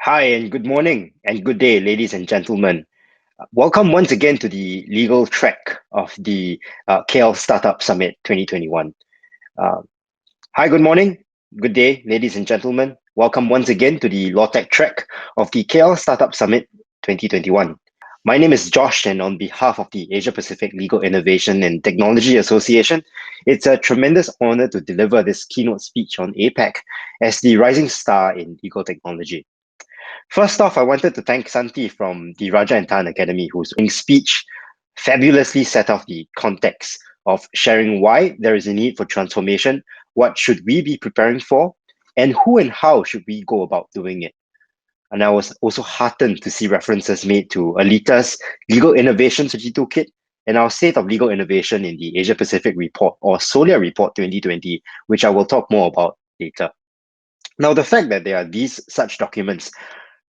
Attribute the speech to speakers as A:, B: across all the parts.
A: Hi, and good morning and good day, ladies and gentlemen. Welcome once again to the legal track of the KL Startup Summit 2021. Uh, Hi, good morning, good day, ladies and gentlemen. Welcome once again to the LawTech track of the KL Startup Summit 2021. My name is Josh, and on behalf of the Asia Pacific Legal Innovation and Technology Association, it's a tremendous honor to deliver this keynote speech on APAC as the rising star in legal technology. First off, I wanted to thank Santi from the Raja and Tan Academy, whose speech fabulously set off the context of sharing why there is a need for transformation, what should we be preparing for, and who and how should we go about doing it. And I was also heartened to see references made to ALITA's Legal Innovation Strategy Toolkit and our State of Legal Innovation in the Asia Pacific Report, or SOLIA Report 2020, which I will talk more about later. Now, the fact that there are these such documents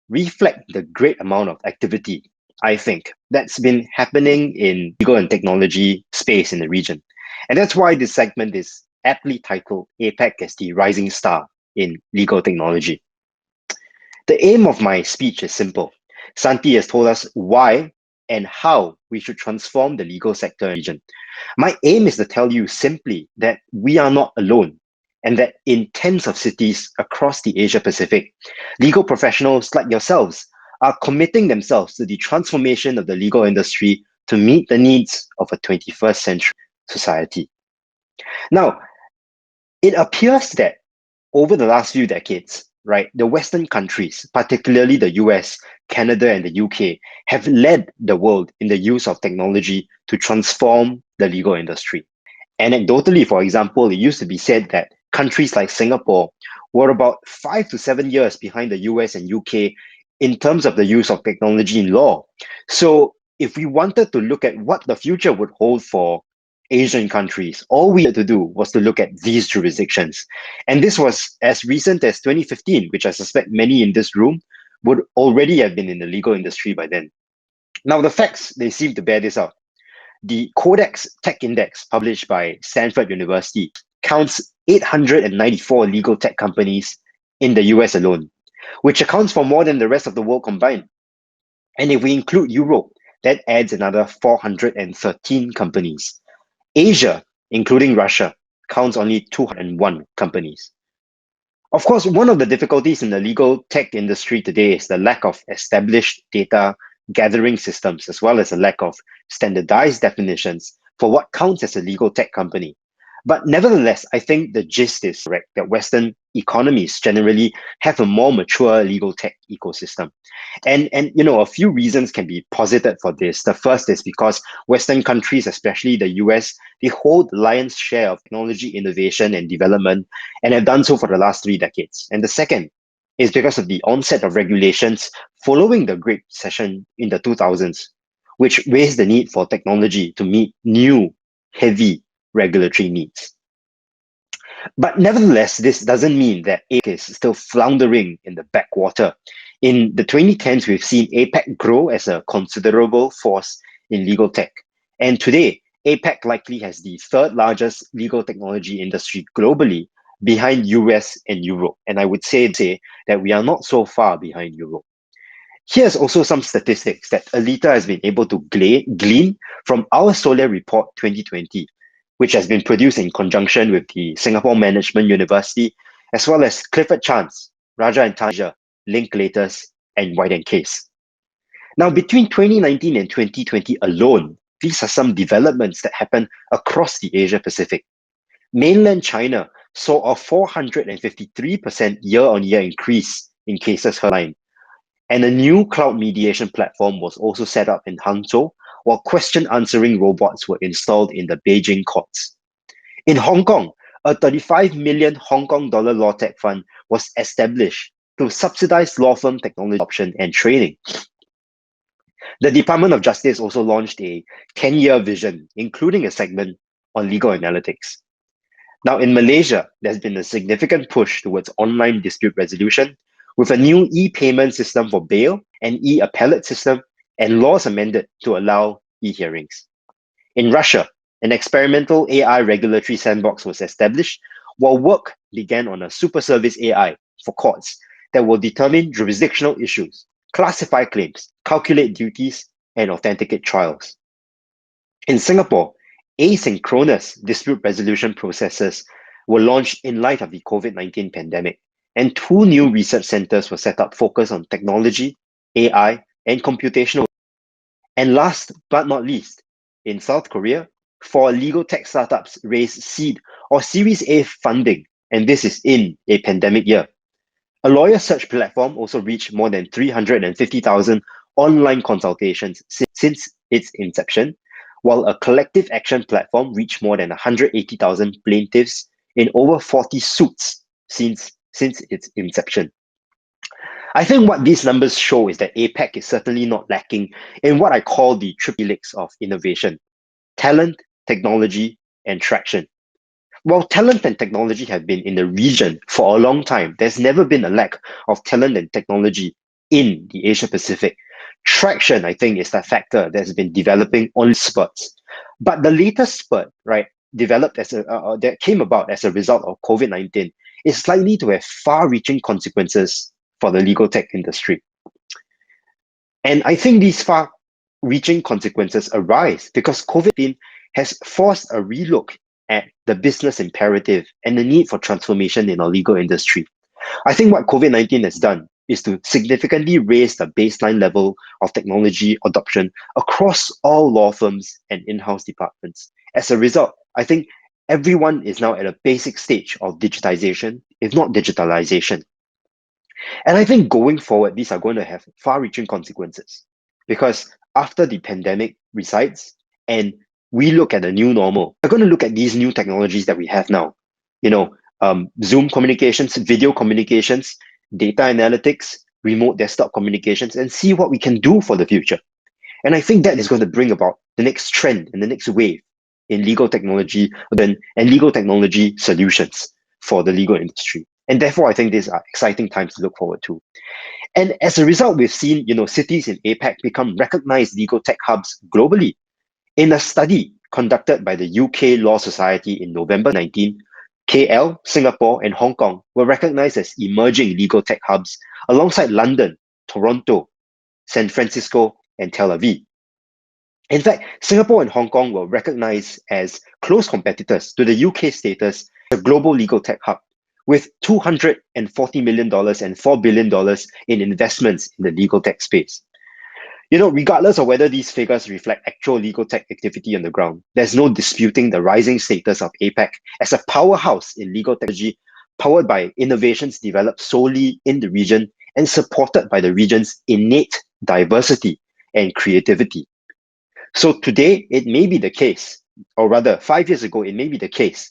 A: reflect the great amount of activity, I think, that's been happening in legal and technology space in the region. And that's why this segment is aptly titled APAC as the rising star in legal technology. The aim of my speech is simple. Santi has told us why and how we should transform the legal sector in the region. My aim is to tell you simply that we are not alone, and that in tens of cities across the Asia Pacific, legal professionals like yourselves are committing themselves to the transformation of the legal industry to meet the needs of a 21st century society. Now, it appears that over the last few decades, right, the Western countries, particularly the US, Canada, and the UK, have led the world in the use of technology to transform the legal industry. Anecdotally, for example, it used to be said that countries like Singapore were about 5 to 7 years behind the US and UK in terms of the use of technology in law. So if we wanted to look at what the future would hold for Asian countries, all we had to do was to look at these jurisdictions. And this was as recent as 2015, which I suspect many in this room would already have been in the legal industry by then. Now, the facts, they seem to bear this out. The Codex Tech Index, published by Stanford University, counts 894 legal tech companies in the US alone, which accounts for more than the rest of the world combined. And if we include Europe, that adds another 413 companies. Asia, including Russia, counts only 201 companies. Of course, one of the difficulties in the legal tech industry today is the lack of established data gathering systems, as well as a lack of standardized definitions for what counts as a legal tech company. But nevertheless, I think the gist is correct that Western economies generally have a more mature legal tech ecosystem. And a few reasons can be posited for this. The first is because Western countries, especially the US, they hold the lion's share of technology innovation and development and have done so for the last 3 decades. And the second is because of the onset of regulations following the Great Recession in the 2000s, which raised the need for technology to meet new, heavy regulatory needs. But nevertheless, this doesn't mean that APAC is still floundering in the backwater. In the 2010s, we've seen APAC grow as a considerable force in legal tech. And today, APAC likely has the third largest legal technology industry globally, behind US and Europe. And I would say that we are not so far behind Europe. Here's also some statistics that ALITA has been able to glean from our SOLIA Report 2020, which has been produced in conjunction with the Singapore Management University, as well as Clifford Chance, Raja and Tan, Linklaters, and White & Case. Now, between 2019 and 2020 alone, these are some developments that happened across the Asia Pacific. Mainland China saw a 453% year-on-year increase in cases heard online. And a new cloud mediation platform was also set up in Hangzhou, while question answering robots were installed in the Beijing courts. In Hong Kong, a 35 million Hong Kong dollar LawTech fund was established to subsidize law firm technology adoption and training. The Department of Justice also launched a 10-year vision, including a segment on legal analytics. Now, in Malaysia, there's been a significant push towards online dispute resolution with a new e-payment system for bail, an e-appellate system, and laws amended to allow e-hearings. In Russia, an experimental AI regulatory sandbox was established, while work began on a super service AI for courts that will determine jurisdictional issues, classify claims, calculate duties, and authenticate trials. In Singapore, asynchronous dispute resolution processes were launched in light of the COVID-19 pandemic, and 2 new research centers were set up focused on technology, AI, and computational. And last but not least, in South Korea, 4 legal tech startups raised seed or Series A funding, and this is in a pandemic year. A lawyer search platform also reached more than 350,000 online consultations since its inception, while a collective action platform reached more than 180,000 plaintiffs in over 40 suits since its inception. I think what these numbers show is that APAC is certainly not lacking in what I call the triple helix of innovation: talent, technology, and traction. While talent and technology have been in the region for a long time, there's never been a lack of talent and technology in the Asia Pacific. Traction, I think, is that factor that's been developing on spurts. But the latest spurt, right, developed that came about as a result of COVID-19 is likely to have far-reaching consequences for the legal tech industry. And I think these far-reaching consequences arise because COVID-19 has forced a relook at the business imperative and the need for transformation in our legal industry. I think what COVID-19 has done is to significantly raise the baseline level of technology adoption across all law firms and in-house departments. As a result, I think everyone is now at a basic stage of digitization, if not digitalization. And I think going forward, these are going to have far-reaching consequences because after the pandemic resides and we look at the new normal, we're going to look at these new technologies that we have now. Zoom communications, video communications, data analytics, remote desktop communications, and see what we can do for the future. And I think that is going to bring about the next trend and the next wave in legal technology and legal technology solutions for the legal industry. And therefore, I think these are exciting times to look forward to. And as a result, we've seen cities in APAC become recognized legal tech hubs globally. In a study conducted by the UK Law Society in November 19, KL, Singapore, and Hong Kong were recognized as emerging legal tech hubs alongside London, Toronto, San Francisco, and Tel Aviv. In fact, Singapore and Hong Kong were recognized as close competitors to the UK status as a global legal tech hub, with $240 million and $4 billion in investments in the legal tech space. Regardless of whether these figures reflect actual legal tech activity on the ground, there's no disputing the rising status of APAC as a powerhouse in legal technology, powered by innovations developed solely in the region and supported by the region's innate diversity and creativity. So today, it may be the case, or rather 5 years ago, it may be the case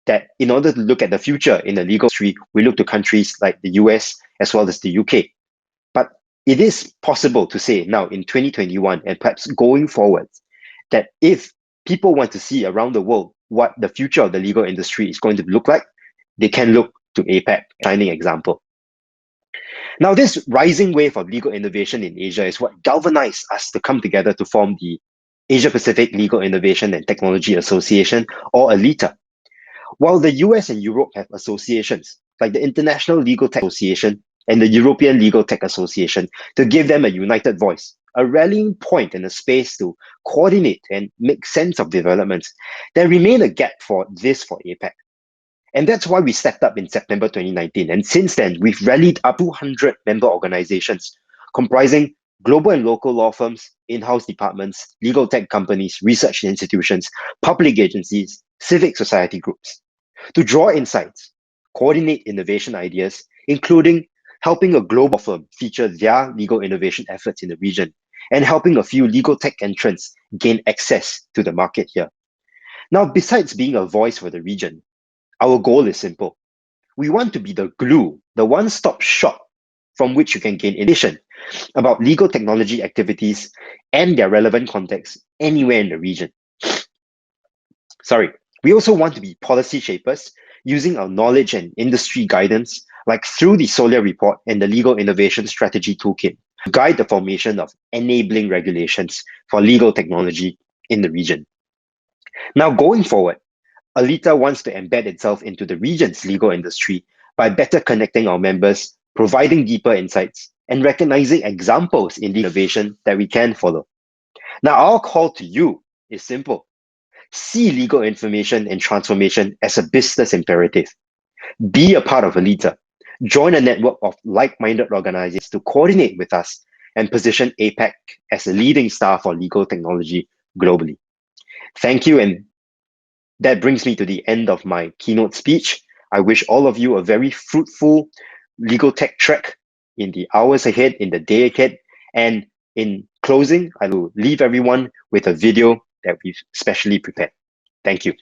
A: that in order to look at the future in the legal industry, we look to countries like the US as well as the UK. But it is possible to say now in 2021 and perhaps going forward that if people want to see around the world what the future of the legal industry is going to look like, they can look to APAC, a shining example. Now, this rising wave of legal innovation in Asia is what galvanized us to come together to form the Asia Pacific Legal Innovation and Technology Association, or ALITA. While the US and Europe have associations like the International Legal Tech Association and the European Legal Tech Association to give them a united voice, a rallying point and a space to coordinate and make sense of developments, there remained a gap for APAC. And that's why we stepped up in September 2019. And since then, we've rallied up 200 member organizations comprising global and local law firms, in-house departments, legal tech companies, research institutions, public agencies, civic society groups, to draw insights, coordinate innovation ideas, including helping a global firm feature their legal innovation efforts in the region, and helping a few legal tech entrants gain access to the market here. Now, besides being a voice for the region, our goal is simple. We want to be the glue, the one-stop shop from which you can gain information about legal technology activities and their relevant context anywhere in the region. We also want to be policy shapers using our knowledge and industry guidance, like through the Solia report and the Legal Innovation Strategy Toolkit, to guide the formation of enabling regulations for legal technology in the region. Now, going forward, ALITA wants to embed itself into the region's legal industry by better connecting our members providing deeper insights, and recognizing examples in the innovation that we can follow. Now, our call to you is simple. See legal information and transformation as a business imperative. Be a part of ALITA. Join a network of like-minded organizations to coordinate with us and position APAC as a leading star for legal technology globally. Thank you, and that brings me to the end of my keynote speech. I wish all of you a very fruitful legal tech track in the hours ahead, in the day ahead. And in closing, I will leave everyone with a video that we've specially prepared. Thank you.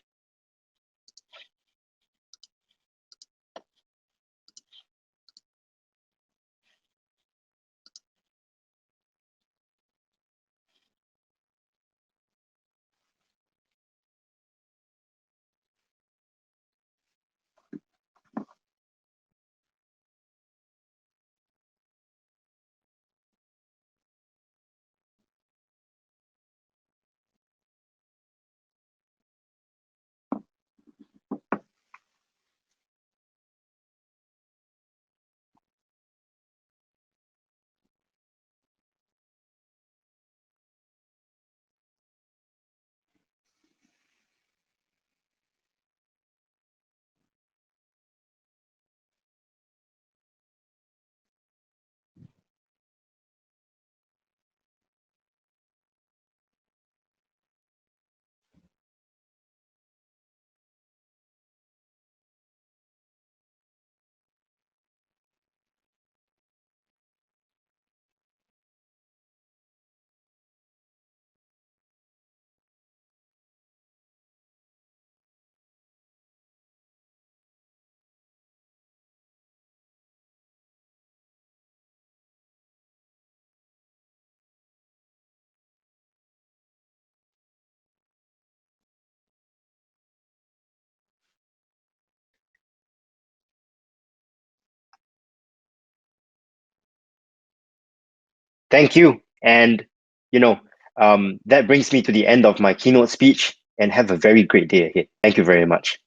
A: Thank you. And, that brings me to the end of my keynote speech, and have a very great day ahead. Thank you very much.